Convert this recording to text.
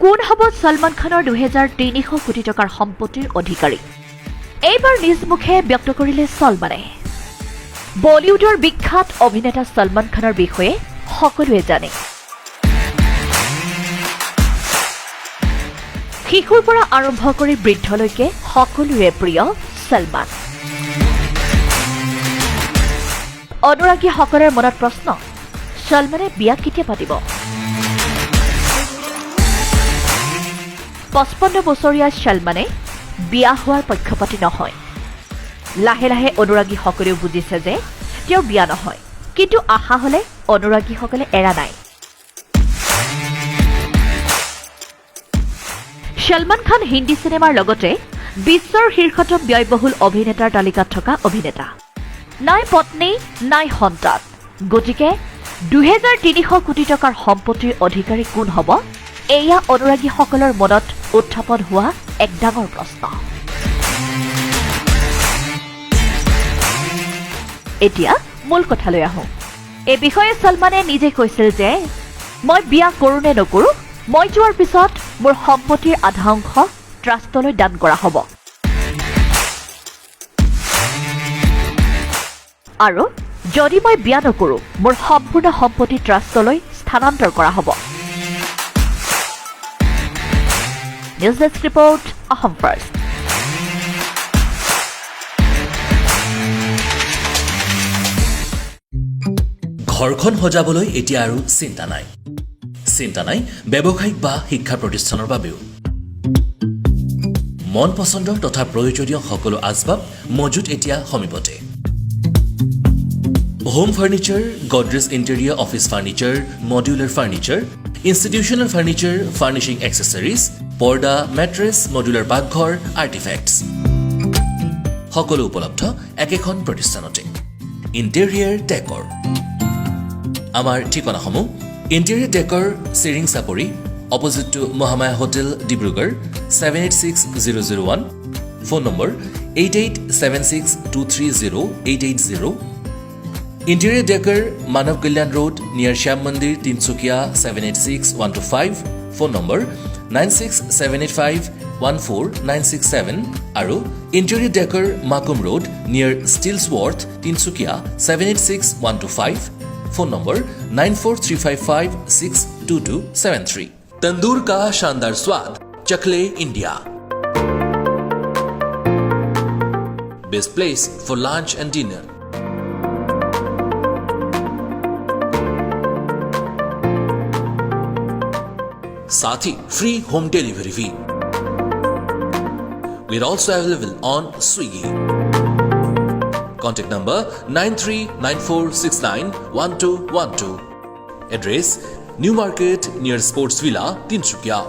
কোন হ'ব সলমান খানৰ 2300 কোটি টকাৰ সম্পত্তিৰ অধিকাৰী এইবাৰ নিজ মুখে ব্যক্ত কৰিলে সলমানে বলিউডৰ বিখ্যাত অভিনেতা সলমান খানৰ বিষয়ে সকলোৱে জানে শিশুৰ পৰা আৰম্ভ কৰি বৃদ্ধলৈকে সকলোৰে প্ৰিয় সলমান অনুৰাগীসকলৰ মনত প্ৰশ্ন সলমানে বিয়া কেতিয়া পাতিব 55 বছৰীয়া সলমানে বিয়া হোৱাৰ পক্ষপাতী নহয় লাহে লাহে অনুৰাগীসকলেও বুজিছে যে তেওঁ বিয়া নহয় কিন্তু আশা হলে অনুৰাগীসকলে এৰা নাই সলমান খান হিন্দী সিনেমাৰ লগতে বিশ্বৰ শীৰ্ষতম ব্যয়বহুল অভিনেতাৰ তালিকাত থকা অভিনেতা নাই পত্নী নাই সন্তান গতিকে 2300 কোটি টকাৰ সম্পত্তিৰ অধিকাৰী কোন হ'ব এয়া অনুৰাগীসকলৰ মনত উত্থাপন হোৱা এক ডাঙৰ প্ৰশ্ন এতিয়া মূল কথালৈ আহোঁ এই বিষয়ে সলমানে নিজে কৈছিল যে মই বিয়া কৰোঁ নে নকৰোঁ মই যোৱাৰ পিছত মোৰ সম্পত্তিৰ আধা অংশ ট্ৰাষ্টলৈ দান কৰা হ'ব আৰু যদি মই বিয়া নকৰোঁ মোৰ সম্পূৰ্ণ সম্পত্তি ট্ৰাষ্টলৈ স্থানান্তৰ কৰা হ'ব news desk report Assam first ঘৰখন সজাবলৈ এতিয়া আৰু চিন্তা নাই ব্যৱসায়িক বা শিক্ষা প্ৰতিষ্ঠানৰ বাবেও মন পছন্দৰ তথা প্ৰয়োজনীয় সকলো আচবাব মজুত এতিয়া সমীপতে home furniture Godrej interior office furniture modular furniture institutional furniture furnishing accessories পৰ্দা মেট্ৰেছ মডুলাৰ পাকঘৰ আৰ্টিফেক্টছ সকলো উপলব্ধ একেখন প্ৰতিষ্ঠানতে ইণ্টেৰিয়ৰ ডেকৰ আমাৰ ঠিকনাসমূহ interior decker Chiring Chapori opposite to Mahamaya hotel Dibrugarh 786001 phone number 8876230880 Interior Decker, Manav Kalyan Road, near Shyam Mandir, Tinsukia, 786125. Phone number 96785-14967. Aru Interior Decker, Makum Road, near Stillsworth, Tinsukia, 786-125. Phone number 94355-62273. Tandoor ka शानदार स्वाद, Chakle, India. Best place for lunch and dinner. साथ ही free home delivery भी We are also available on Swiggy. Contact number 9394691212. Address New Market near Sports Villa, Tinsukia.